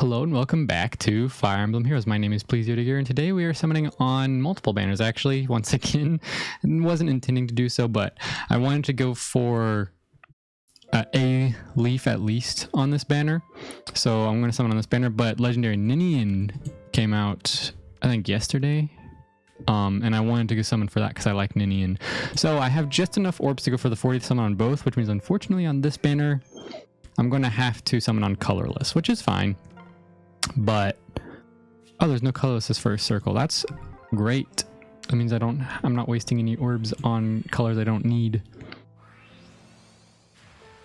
Hello and welcome back to Fire Emblem Heroes. My name is Plesio, and today we are summoning on multiple banners actually, once again. Wasn't intending to do so, but I wanted to go for a leaf at least on this banner. So I'm going to summon on this banner, but Legendary Ninian came out, I think yesterday. And I wanted to go summon for that because I like Ninian. So I have just enough orbs to go for the 40th summon on both, which means unfortunately on this banner, I'm going to have to summon on colorless, which is fine. But oh, there's no colorless this first circle. That's great. That means I'm not wasting any orbs on colors I don't need.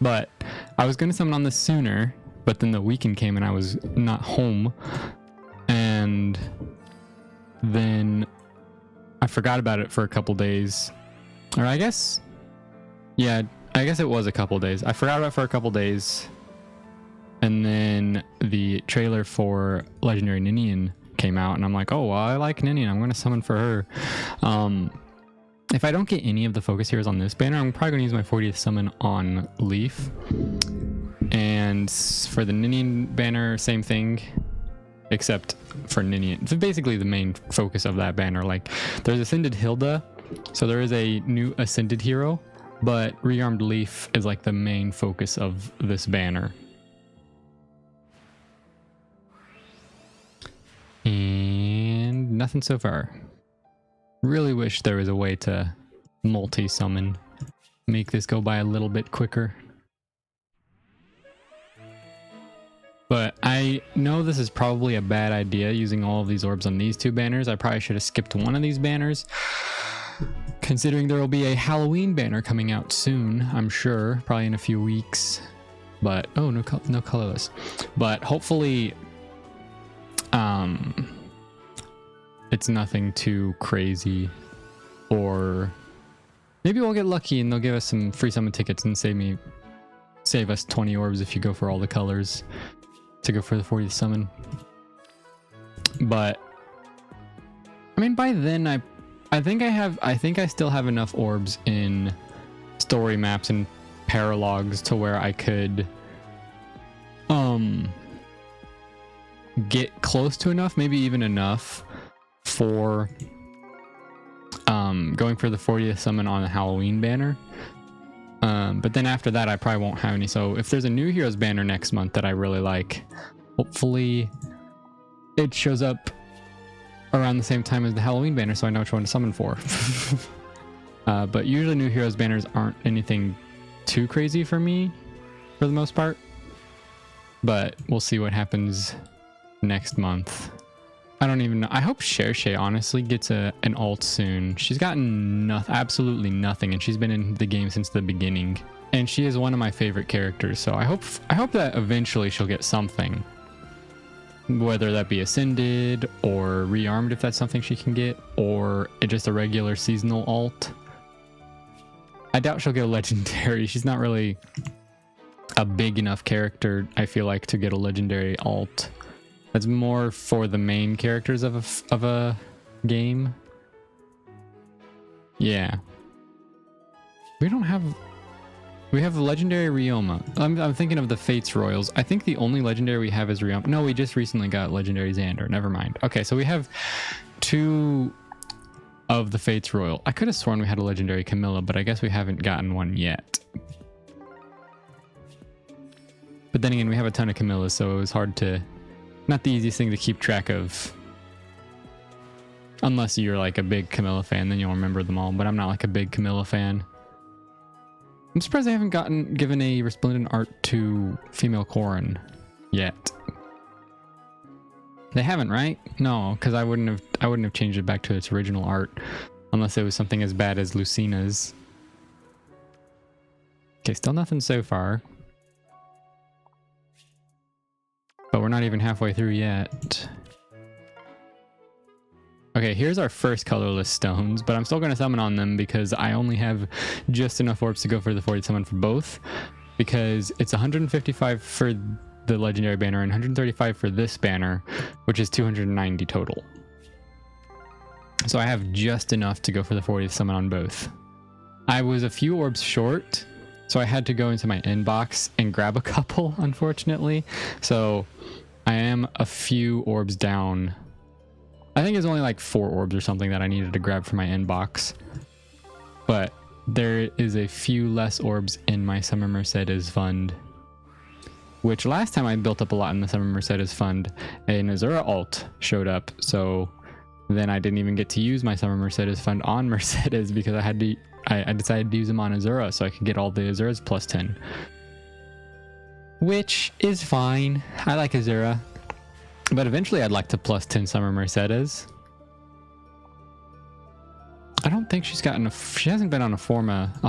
But I was going to summon on this sooner, but then the weekend came and I was not home, and then I forgot about it for a couple days. Or I guess it was a couple days. I forgot about it for a couple days. And then the trailer for Legendary Ninian came out, and I'm like, oh, well, I like Ninian. I'm going to summon for her. If I don't get any of the focus heroes on this banner, I'm probably going to use my 40th summon on Leaf. And for the Ninian banner, same thing, except for Ninian. It's basically the main focus of that banner. Like, there's Ascended Hilda, so there is a new Ascended hero, but Rearmed Lif is like the main focus of this banner. And nothing so far. Really wish there was a way to multi-summon, make this go by a little bit quicker. But I know this is probably a bad idea using all of these orbs on these two banners. I probably should have skipped one of these banners, considering there will be a Halloween banner coming out soon, I'm sure, probably in a few weeks. But oh, no colorless. But hopefully it's nothing too crazy, or maybe we'll get lucky and they'll give us some free summon tickets and save us 20 orbs if you go for all the colors to go for the 40th summon. But I mean, by then I think I still have enough orbs in story maps and paralogs to where I could get close to enough, maybe even enough for going for the 40th summon on the Halloween banner. But then after that I probably won't have any. So if there's a new Heroes banner next month that I really like, hopefully it shows up around the same time as the Halloween banner so I know which one to summon for. But usually new Heroes banners aren't anything too crazy for me for the most part, but we'll see what happens next month. I don't even know. I hope Shez honestly gets an ult soon. She's gotten absolutely nothing, and she's been in the game since the beginning, and she is one of my favorite characters. So I hope that eventually she'll get something, whether that be Ascended or Rearmed if that's something she can get, or just a regular seasonal ult. I doubt she'll get a legendary. She's not really a big enough character, I feel like, to get a legendary ult. That's more for the main characters of a game. Yeah. We have legendary Ryoma. I'm thinking of the Fates Royals. I think the only legendary we have is Ryoma. No, we just recently got legendary Xander. Never mind. Okay, so we have two of the Fates Royal. I could have sworn we had a legendary Camilla, but I guess we haven't gotten one yet. But then again, we have a ton of Camillas, so it was hard to... Not the easiest thing to keep track of. Unless you're like a big Camilla fan, then you'll remember them all, but I'm not like a big Camilla fan. I'm surprised I haven't given a resplendent art to Female Corrin yet. They haven't, right? No, because I wouldn't have changed it back to its original art unless it was something as bad as Lucina's. Okay, still nothing so far. But we're not even halfway through yet. Okay, here's our first colorless stones, but I'm still going to summon on them because I only have just enough orbs to go for the 40th summon for both, because it's 155 for the legendary banner and 135 for this banner, which is 290 total. So I have just enough to go for the 40th summon on both. I was a few orbs short, so I had to go into my inbox and grab a couple, unfortunately. So I am a few orbs down. I think it's only like 4 orbs or something that I needed to grab for my inbox. But there is a few less orbs in my Summer Mercedes fund. Which last time I built up a lot in the Summer Mercedes fund, an Azura alt showed up. So then I didn't even get to use my Summer Mercedes fund on Mercedes because I decided to use them on Azura so I could get all the Azuras plus 10. Which is fine. I like Azura. But eventually I'd like to plus 10 Summer Mercedes. I don't think she's gotten she hasn't been on a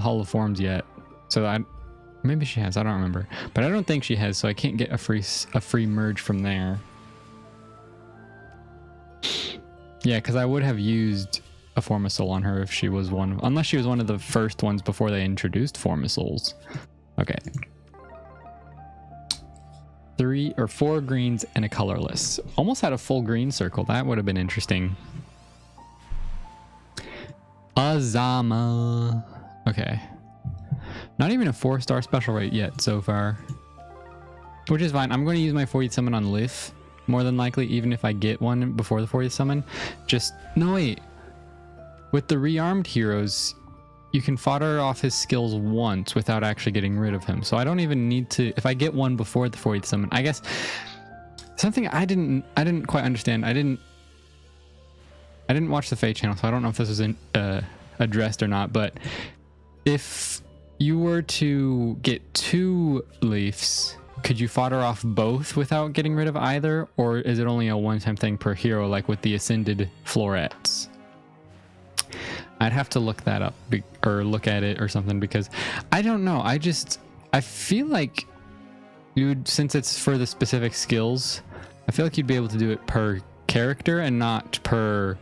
Hall of Forms yet. So maybe she has, I don't remember. But I don't think she has, so I can't get a free merge from there. Yeah, because I would have used a Form of Soul on her if she was unless she was one of the first ones before they introduced Form of Souls. Okay. 3 or 4 greens and a colorless. Almost had a full green circle. That would have been interesting. Azama. Okay. Not even a 4-star special rate yet so far. Which is fine. I'm going to use my 40th summon on Lif. More than likely, even if I get one before the 40th summon. No, wait. With the Rearmed Heroes, you can fodder off his skills once without actually getting rid of him. So I don't even need to, if I get one before the 40th summon, I guess something I didn't quite understand. I didn't watch the FEH channel, so I don't know if this was addressed or not, but if you were to get 2 Leafs, could you fodder off both without getting rid of either? Or is it only a one-time thing per hero, like with the Ascended Florets? I'd have to look that up or look at it or something, because I don't know. I feel like since it's for the specific skills, I feel like you'd be able to do it per character and not per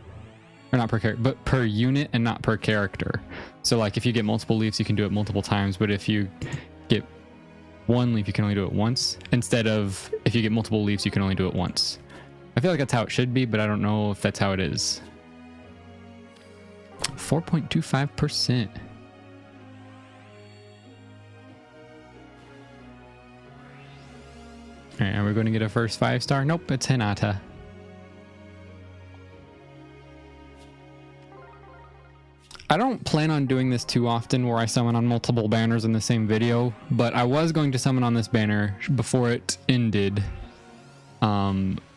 character, but per unit and not per character. So like if you get multiple leaves, you can do it multiple times, but if you get 1 leaf, you can only do it once, instead of if you get multiple leaves, you can only do it once. I feel like that's how it should be, but I don't know if that's how it is. 4.25%. Alright, are we going to get a first 5-star? Nope, it's Hinata. I don't plan on doing this too often where I summon on multiple banners in the same video, but I was going to summon on this banner before it ended.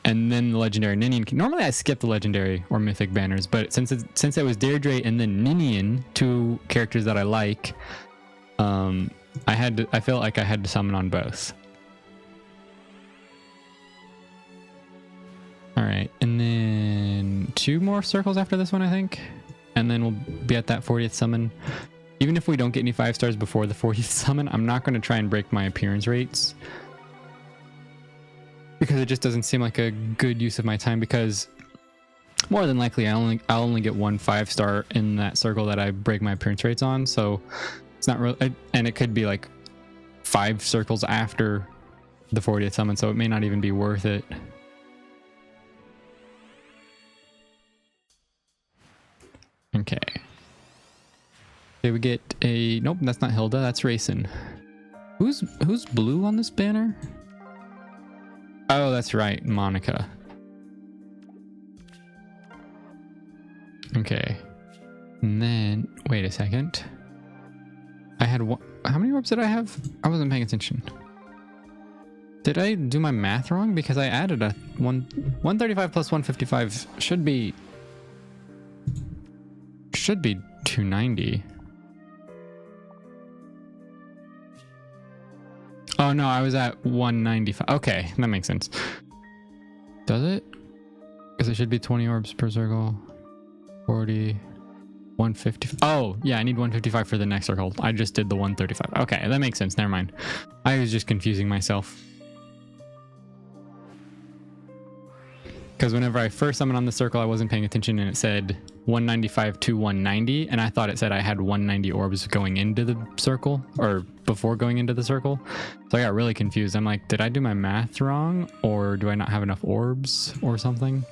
And then the Legendary Ninian. Normally I skip the Legendary or Mythic banners, but since it was Deirdre and then Ninian, 2 characters that I like, I felt like I had to summon on both. Alright, and then 2 more circles after this one, I think. And then we'll be at that 40th summon. Even if we don't get any 5-stars before the 40th summon, I'm not going to try and break my appearance rates, because it just doesn't seem like a good use of my time, because more than likely I'll only get 1 5-star in that circle that I break my appearance rates on. So it's not really, and it could be like 5 circles after the 40th summon, so it may not even be worth it. Okay. Okay, we get a, nope, that's not Hilda, that's Racing. Who's blue on this banner? Oh, that's right, Monica. Okay. And then, wait a second. I had one, how many orbs did I have? I wasn't paying attention. Did I do my math wrong? Because I added a 135 plus 155 should be 290. Oh no, I was at 195. Okay, that makes sense. Does it? Because it should be 20 orbs per circle. 40, 150. Oh, yeah, I need 155 for the next circle. I just did the 135. Okay, that makes sense. Never mind. I was just confusing myself. Because whenever I first summoned on the circle, I wasn't paying attention and it said 195 to 190, and I thought it said I had 190 orbs going into the circle, or before going into the circle. So I got really confused. I'm like, did I do my math wrong, or do I not have enough orbs or something?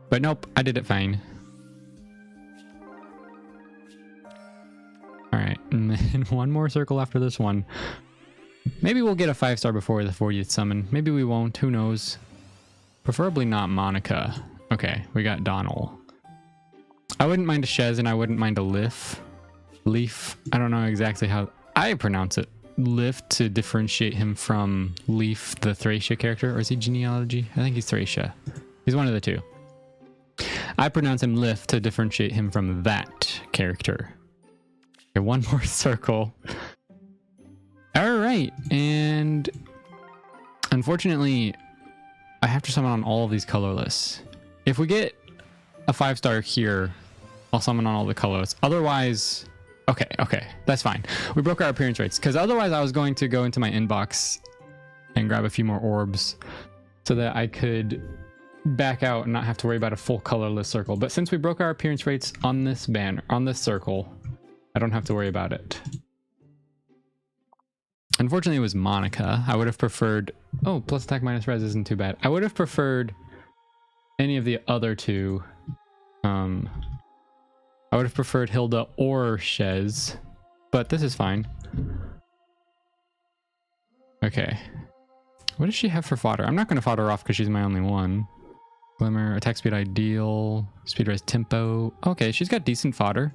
But nope, I did it fine. All right, and then 1 more circle after this one. Maybe we'll get a 5-star before the 40th summon. Maybe we won't. Who knows? Preferably not Monica. Okay, we got Donald. I wouldn't mind a Shez and I wouldn't mind a Lif. Leaf. I don't know exactly how I pronounce it. Lif to differentiate him from Leaf, the Thracia character. Or is he genealogy? I think he's Thracia. He's one of the two. I pronounce him Lif to differentiate him from that character. Okay, one more circle. All right, and unfortunately, I have to summon on all of these colorless. If we get a 5-star here, I'll summon on all the colorless. Otherwise, okay, that's fine. We broke our appearance rates because otherwise I was going to go into my inbox and grab a few more orbs so that I could back out and not have to worry about a full colorless circle. But since we broke our appearance rates on this banner, on this circle, I don't have to worry about it. Unfortunately, it was Monica. I would have preferred... Oh, plus attack minus res isn't too bad. I would have preferred any of the other two. I would have preferred Hilda or Shez, but this is fine. Okay. What does she have for fodder? I'm not going to fodder off because she's my only one. Glimmer, attack speed ideal, speed rise tempo. Okay, she's got decent fodder.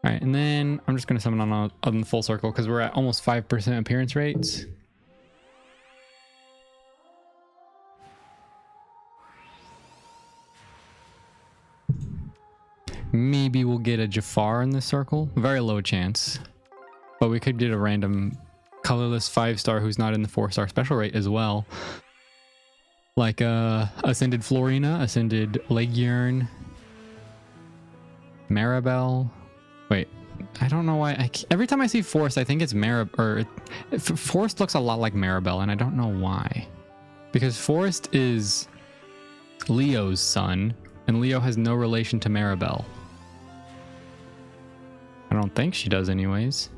All right, and then I'm just going to summon on the full circle because we're at almost 5% appearance rates. Maybe we'll get a Jafar in this circle. Very low chance. But we could get a random colorless 5-star who's not in the 4-star special rate as well. Like Ascended Florina, Ascended Legendary Maribel. Wait, I don't know why. Every time I see Forest, I think it's Maribel. Forest looks a lot like Maribel, and I don't know why. Because Forest is Leo's son, and Leo has no relation to Maribel. I don't think she does anyways.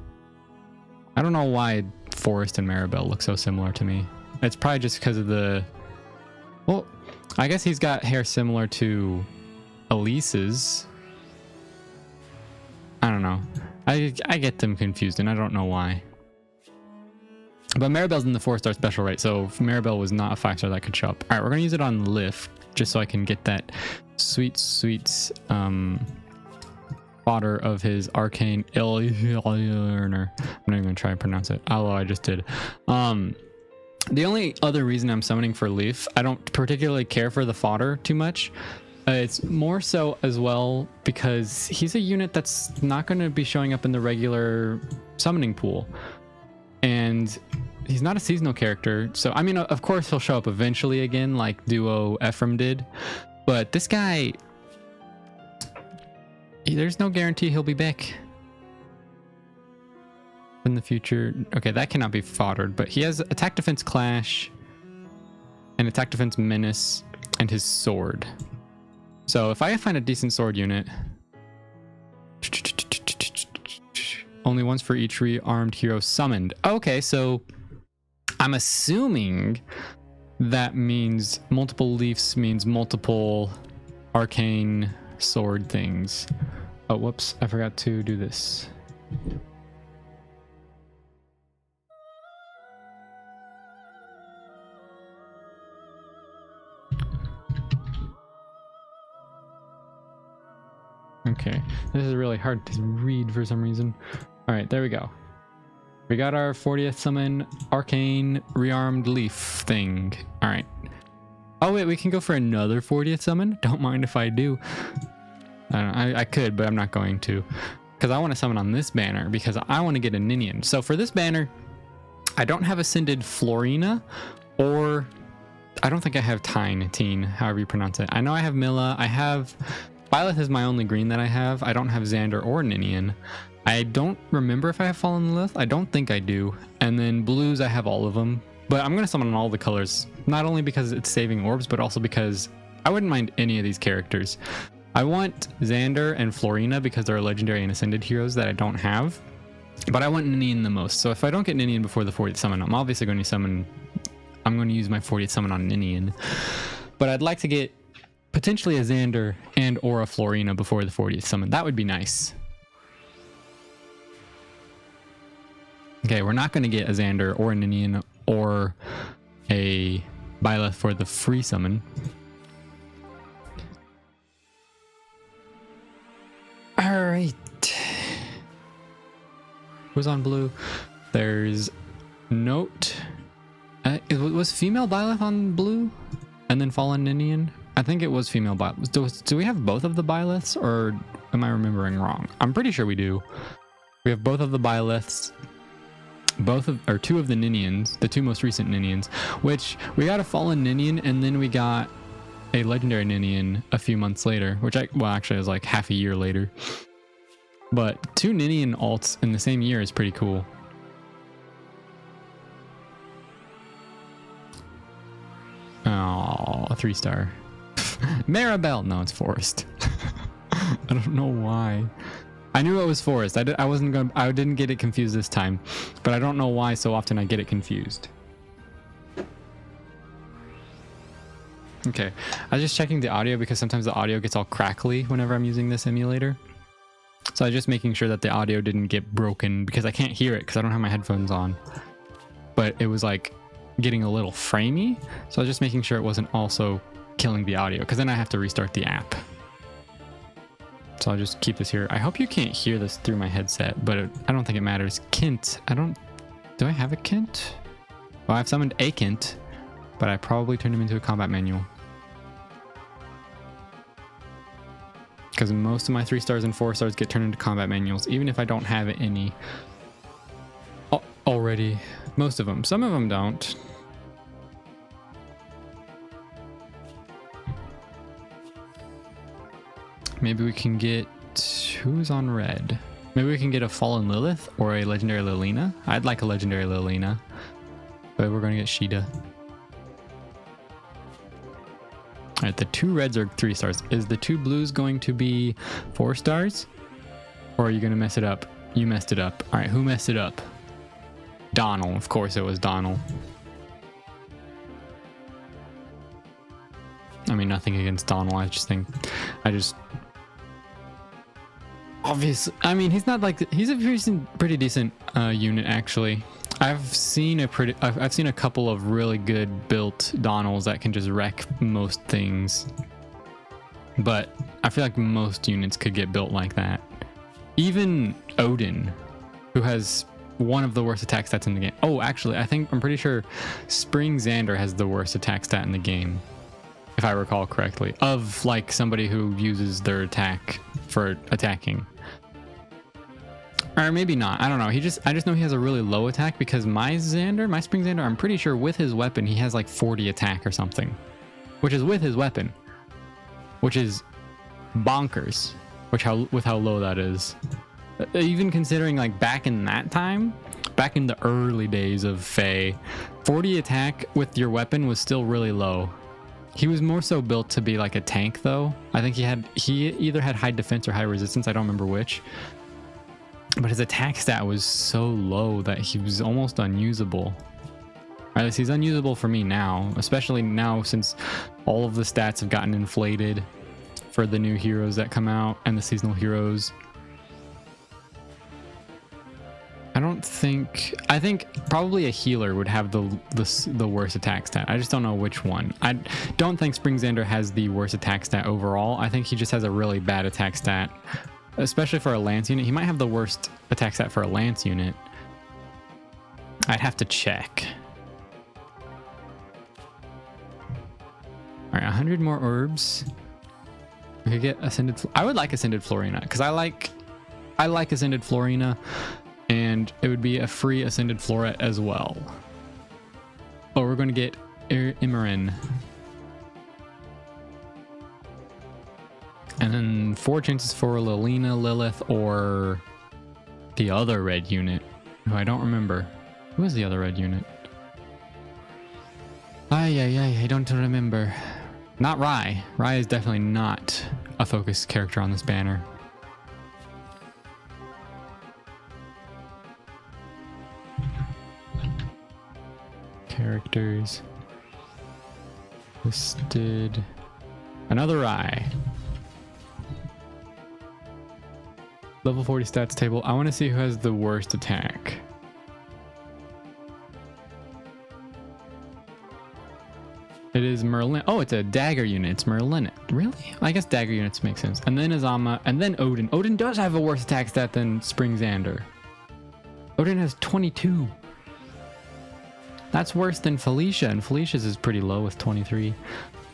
I don't know why Forest and Maribel look so similar to me. It's probably just because of the... Well, I guess he's got hair similar to Elise's. I don't know. I get them confused and I don't know why. But Maribel's in the 4-star special rate, so Maribel was not a 5-star that could show up. Alright, we're going to use it on Lif, just so I can get that sweet fodder of his arcane learner. I'm not even going to try and pronounce it, although I just did. The only other reason I'm summoning for Lif, I don't particularly care for the fodder too much. It's more so as well because he's a unit that's not going to be showing up in the regular summoning pool. And he's not a seasonal character. So, I mean, of course he'll show up eventually again like Duo Ephraim did. But this guy, there's no guarantee he'll be back in the future. Okay, that cannot be foddered, but he has attack defense clash and attack defense menace and his sword. So if I find a decent sword unit, only once for each rearmed hero summoned. Okay, so I'm assuming that means multiple leaves means multiple arcane sword things. Oh, whoops, I forgot to do this. Okay, this is really hard to read for some reason. All right, there we go. We got our 40th summon arcane rearmed Lif thing. All right. Oh wait, we can go for another 40th summon. Don't mind if I do. I could, but I'm not going to, because I want to summon on this banner because I want to get a Ninian. So for this banner, I don't have Ascended Florina, or I don't think I have Tine, however you pronounce it. I know I have Mila. I have Byleth is my only green that I have. I don't have Xander or Ninian. I don't remember if I have Fallen Lilith. I don't think I do. And then blues, I have all of them. But I'm going to summon on all the colors, not only because it's saving orbs, but also because I wouldn't mind any of these characters. I want Xander and Florina because they're legendary and ascended heroes that I don't have. But I want Ninian the most. So if I don't get Ninian before the 40th summon, I'm obviously going to summon... I'm going to use my 40th summon on Ninian. But I'd like to get potentially a Xander and or a Florina before the 40th summon. That would be nice. Okay, we're not going to get a Xander or a Ninian or a Byleth for the free summon. Alright. Who's on blue? There's Nott. Was Female Byleth on blue? And then Fallen Ninian? I think it was Female Byleth. Do we have both of the Byleths, or am I remembering wrong? I'm pretty sure we do. We have both of the Byleths. Two of the Ninians, the two most recent Ninians, which we got a Fallen Ninian and then we got a Legendary Ninian a few months later, actually it was like half a year later. But 2 Ninian alts in the same year is pretty cool. Oh, a 3-star. Maribel. No, it's Forest. I don't know why. I knew it was Forest. I didn't get it confused this time, but I don't know why so often I get it confused. Okay, I was just checking the audio because sometimes the audio gets all crackly whenever I'm using this emulator. So I was just making sure that the audio didn't get broken because I can't hear it because I don't have my headphones on. But it was like getting a little framey, so I was just making sure it wasn't also killing the audio because then I have to restart the app. So I'll just keep this here. I hope you can't hear this through my headset, but I don't think it matters. Kint. Do I have a Kint? Well, I've summoned a Kint, but I probably turned him into a combat manual. Because most of my 3-stars and 4-stars get turned into combat manuals, even if I don't have any already. Most of them. Some of them don't. Maybe we can get... Who's on red? Maybe we can get a Fallen Lilith or a Legendary Lilina. I'd like a Legendary Lilina. But we're going to get Sheeta. Alright, the 2 reds are 3-stars. Is the 2 blues going to be 4-stars? Or are you going to mess it up? You messed it up. Alright, who messed it up? Donald. Of course it was Donald. I mean, nothing against Donald. Obviously, I mean, he's not like, he's a pretty decent unit actually. I've seen a couple of really good built Donalds that can just wreck most things, but I feel like most units could get built like that. Even Odin, who has one of the worst attack stats in the game. Oh, actually, I'm pretty sure Spring Xander has the worst attack stat in the game, if I recall correctly, of like somebody who uses their attack for attacking. Or maybe not. I don't know. I just know he has a really low attack because my Spring Xander, I'm pretty sure with his weapon he has like 40 attack or something, which is with his weapon, which is bonkers. With how low that is. Even considering like back in that time, back in the early days of Fae, 40 attack with your weapon was still really low. He was more so built to be like a tank though. I think he either had high defense or high resistance. I don't remember which. But his attack stat was so low that he was almost unusable. Or at least he's unusable for me now, especially now since all of the stats have gotten inflated for the new heroes that come out and the seasonal heroes. I think probably a healer would have the worst attack stat. I just don't know which one. I don't think Spring Xander has the worst attack stat overall. I think he just has a really bad attack stat, especially for a lance unit. He might have the worst attack stat for a lance unit. I'd have to check. All right, 100 more orbs. We could get Ascended. I would like Ascended Florina because I like Ascended Florina. And it would be a free Ascended Floret as well. Oh, we're going to get Imran. And then 4 chances for Lilina, Lilith, or the other red unit, who I don't remember. Who is the other red unit? I don't remember. Not Rai. Rai is definitely not a focused character on this banner. Characters listed. Another eye. Level 40 stats table. I want to see who has the worst attack. It is Merlin. Oh, it's a dagger unit. It's Merlin. Really? I guess dagger units make sense. And then Azama, and then Odin. Odin does have a worse attack stat than Spring Xander. Odin has 22. That's worse than Felicia, and Felicia's is pretty low with 23.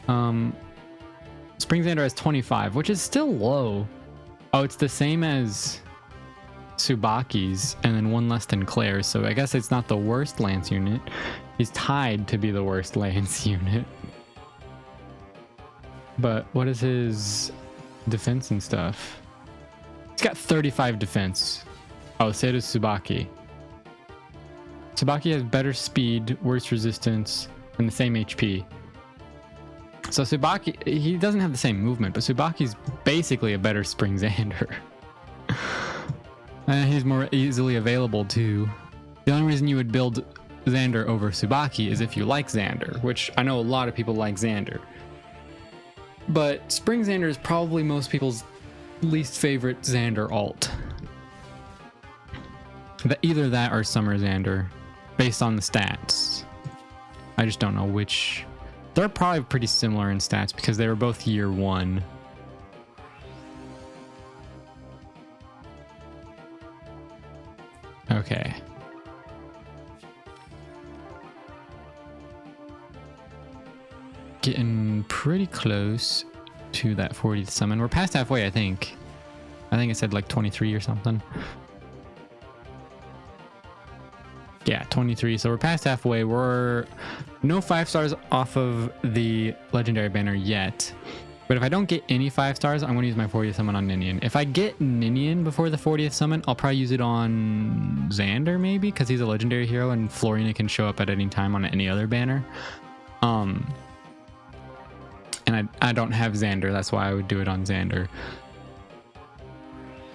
Spring Xander has 25, which is still low. Oh, it's the same as Tsubaki's, and then one less than Claire's, so I guess it's not the worst lance unit. He's tied to be the worst lance unit. But what is his defense and stuff? He's got 35 defense. Oh, so does Tsubaki. Tsubaki has better speed, worse resistance, and the same HP. So Tsubaki, he doesn't have the same movement, but Tsubaki's basically a better Spring Xander. And he's more easily available too. The only reason you would build Xander over Tsubaki is if you like Xander, which I know a lot of people like Xander. But Spring Xander is probably most people's least favorite Xander alt. Either that or Summer Xander, based on the stats. I just don't know which. They're probably pretty similar in stats because they were both year 1. Okay. Getting pretty close to that 40th summon. We're past halfway, I think. I think it said like 23 or something. Yeah, 23. So we're past halfway. We're no 5 stars off of the legendary banner yet. But if I don't get any 5 stars, I'm going to use my 40th summon on Ninian. If I get Ninian before the 40th summon, I'll probably use it on Xander maybe, because he's a legendary hero and Florina can show up at any time on any other banner. And I don't have Xander, that's why I would do it on Xander.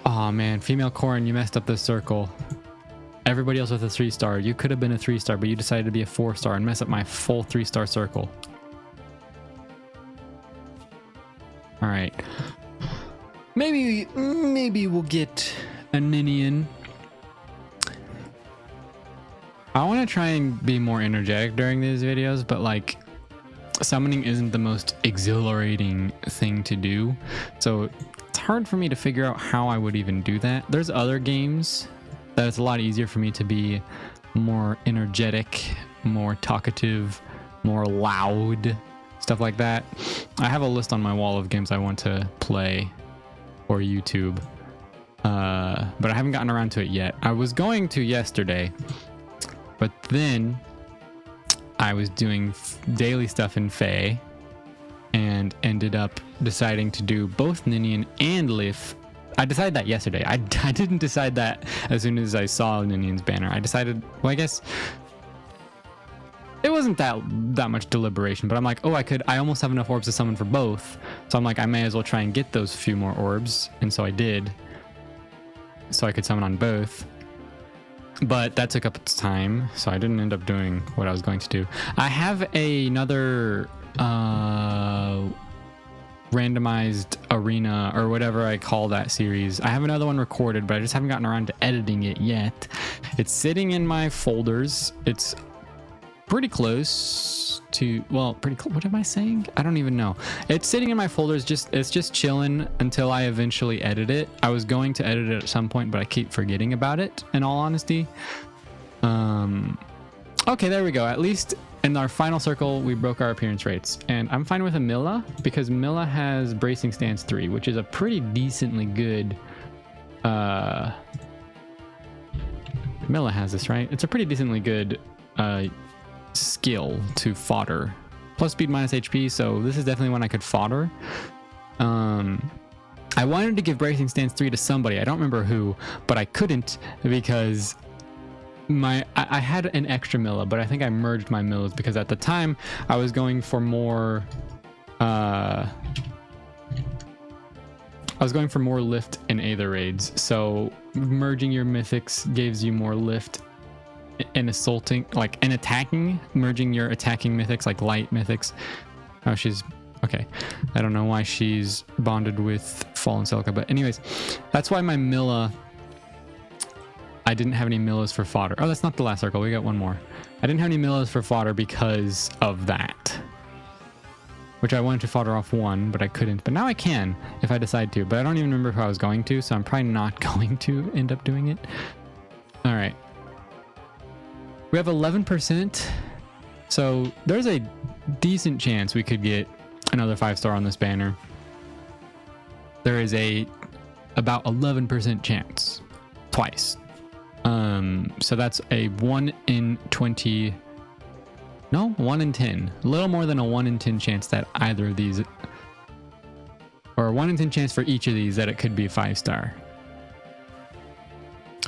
Oh man, female Corrin, you messed up this circle. Everybody else with a 3-star. You could have been a 3-star, but you decided to be a 4-star and mess up my full 3-star circle. All right. Maybe we'll get a Ninian. I want to try and be more energetic during these videos, but like summoning isn't the most exhilarating thing to do. So it's hard for me to figure out how I would even do that. There's other games that it's a lot easier for me to be more energetic, more talkative, more loud, stuff like that. I have a list on my wall of games I want to play for YouTube, but I haven't gotten around to it yet. I was going to yesterday, but then I was doing daily stuff in FEH and ended up deciding to do both Ninian and Lif. I decided that yesterday. I didn't decide that as soon as I saw Ninian's banner. I decided, well, I guess it wasn't that much deliberation, but I'm like, oh, I almost have enough orbs to summon for both. So I'm like, I may as well try and get those few more orbs. And so I did. So I could summon on both. But that took up its time, so I didn't end up doing what I was going to do. I have another randomized arena or whatever I call that series. I have another one recorded, but I just haven't gotten around to editing it yet. It's sitting in my folders. It's pretty close to, well, pretty close. What am I saying? I don't even know. It's sitting in my folders. It's just chilling until I eventually edit it. I was going to edit it at some point, but I keep forgetting about it, in all honesty. Okay, there we go. At least in our final circle, we broke our appearance rates, and I'm fine with a Mila because Mila has bracing stance 3, which is a pretty decently good, Mila has this, right? It's a pretty decently good, skill to fodder, plus speed minus HP, so this is definitely one I could fodder. I wanted to give bracing stance 3 to somebody, I don't remember who, but I couldn't because I had an extra Mila, but I think I merged my Milas because at the time I was going for more lift in Aether raids, so merging your mythics gives you more lift and assaulting, like, and attacking, merging your attacking mythics, like light mythics. Oh, she's okay. I don't know why she's bonded with Fallen Celica, but anyways, that's why my Mila, I didn't have any Milas for fodder. Oh, that's not the last circle. We got one more. I didn't have any Milas for fodder because of that. which I wanted to fodder off one, but I couldn't. But now I can if I decide to, but I don't even remember if I was going to, so I'm probably not going to end up doing it. All right. We have 11%, so there's a decent chance we could get another 5-star on this banner. There is about 11% chance twice. So that's a 1 in 20. No, 1 in 10. A little more than a 1 in 10 chance that either of these, or 1 in 10 chance for each of these that it could be a 5-star.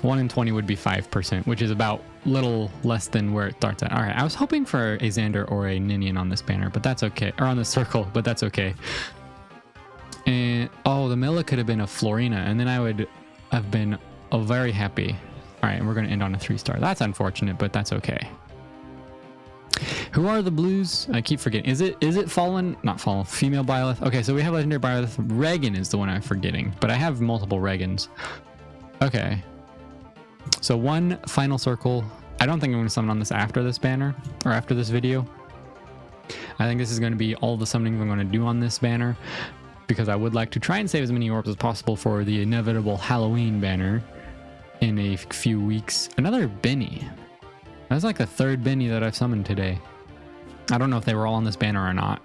1 in 20 would be 5%, which is about little less than where it starts at. All right, I was hoping for a Xander or a Ninian on this banner, but that's okay. Or on the circle, but that's okay. And oh, the Mila could have been a Florina, and then I would have been very happy. All right, and we're going to end on a 3-star. That's unfortunate, but that's okay. Who are the blues? I keep forgetting. Is it Fallen? Not Fallen. Female Byleth. Okay, so we have Legendary Byleth. Reginn is the one I'm forgetting, but I have multiple Reginns. Okay. So one final circle. I don't think I'm going to summon on this after this banner or after this video. I think this is going to be all the summoning I'm going to do on this banner because I would like to try and save as many orbs as possible for the inevitable Halloween banner in a few weeks. Another Benny. That's like the 3rd Benny that I've summoned today. I don't know if they were all on this banner or not.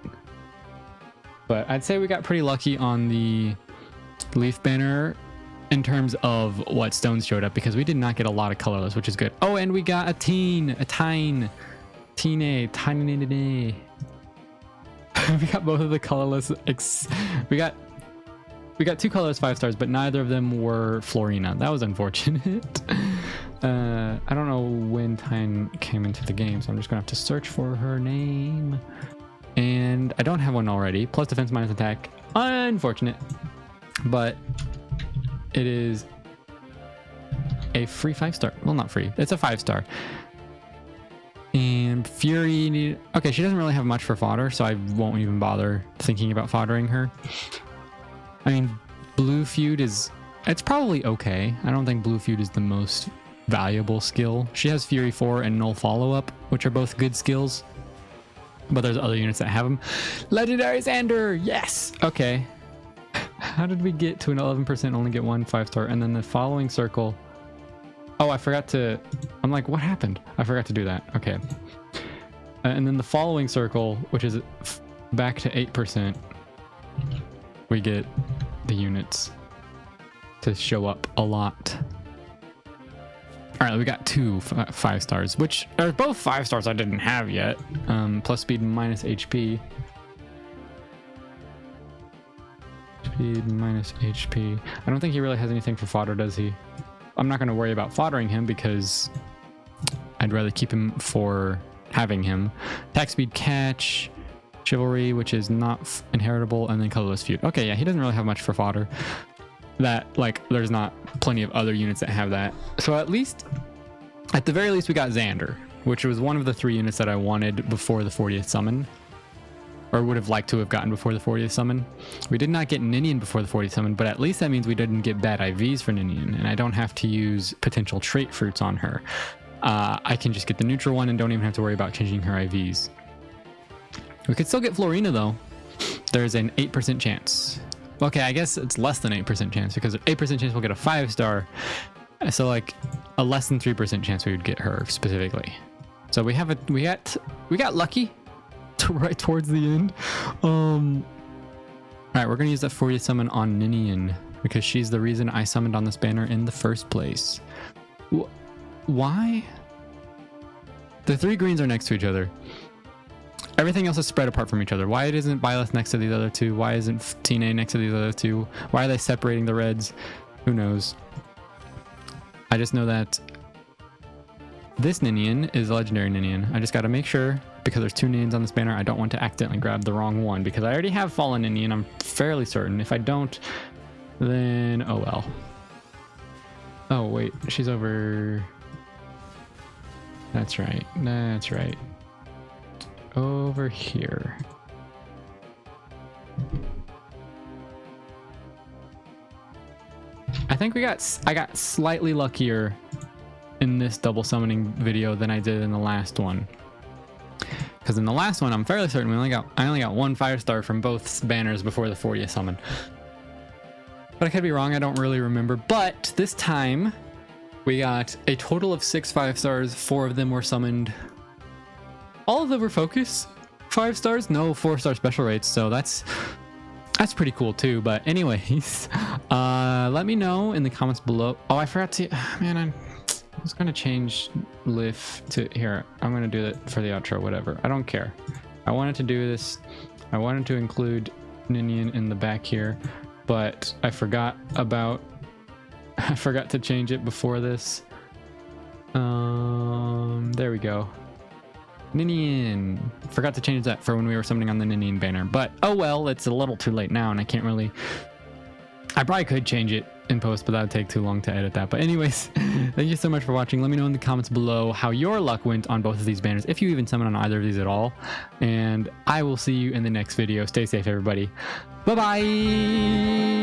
But I'd say we got pretty lucky on the Leaf banner in terms of what stones showed up because we did not get a lot of colorless, which is good. Oh, and we got a Tine. We got both of the colorless. We got 2 colorless 5-stars, but neither of them were Florina. That was unfortunate. I don't know when Tine came into the game, so I'm just gonna have to search for her name. And I don't have one already. Plus defense, minus attack. Unfortunate. But it is a free 5-star. Well, not free. It's a 5-star. And Fury... Okay, she doesn't really have much for fodder, so I won't even bother thinking about foddering her. I mean, Blue Feud is... It's probably okay. I don't think Blue Feud is the most valuable skill. She has Fury 4 and Null Follow-Up, which are both good skills. But there's other units that have them. Legendary Xander! Yes! Okay. How did we get to an 11% only get 1 5-star? And then the following circle... Oh, I forgot to... I'm like, what happened? I forgot to do that. Okay. And then the following circle, which is back to 8%, we get the units to show up a lot. All right, we got 2 5-stars, which are both 5-stars I didn't have yet. Plus speed, minus HP. Speed, minus HP. I don't think he really has anything for fodder, does he? I'm not going to worry about foddering him because I'd rather keep him for having him. Attack speed, catch, chivalry, which is not inheritable, and then colorless feud. Okay, yeah, he doesn't really have much for fodder. That, like, there's not plenty of other units that have that. So at the very least, we got Xander, which was one of the 3 units that I wanted before the 40th summon. Or would have liked to have gotten before the 40th summon. We did not get Ninian before the 40th summon, but at least that means we didn't get bad IVs for Ninian, and I don't have to use potential trait fruits on her. I can just get the neutral one and don't even have to worry about changing her IVs. We could still get Florina though. There's an 8% chance. Okay, I guess it's less than 8% chance because 8% chance we'll get a 5-star. So like a less than 3% chance we would get her specifically. So we got lucky. Right towards the end. All right, we're gonna use that 40th summon on Ninian because she's the reason I summoned on this banner in the first place. Why? The 3 greens are next to each other. Everything else is spread apart from each other. Why isn't Byleth next to these other 2? Why isn't Tine next to these other 2? Why are they separating the reds? Who knows? I just know that this Ninian is a Legendary Ninian. I just got to make sure, because there's 2 Ninians on this banner, I don't want to accidentally grab the wrong one, because I already have Fallen Ninian, I'm fairly certain. If I don't, then oh well. Oh wait, she's over... That's right, that's right. Over here. I think I got slightly luckier in this double summoning video than I did in the last one. because in the last one, I'm fairly certain I only got 1 5-star from both banners before the 40th summon. But I could be wrong. I don't really remember. But this time, we got a total of 6 5-stars. 4 of them were summoned. All of them were focus 5 stars. No 4-star special rates. So that's pretty cool too. But anyways, let me know in the comments below. Oh, I forgot to. Man, I was gonna change Lif to here. I'm gonna do that for the outro. Whatever. I don't care. I wanted to do this. I wanted to include Ninian in the back here, but I forgot to change it before this. There we go. Ninian. Forgot to change that for when we were summoning on the Ninian banner, but oh well, it's a little too late now and I can't really. I probably could change it in post, but that would take too long to edit that. But anyways, thank you so much for watching. Let me know in the comments below how your luck went on both of these banners, if you even summon on either of these at all. And I will see you in the next video. Stay safe, everybody. Bye-bye.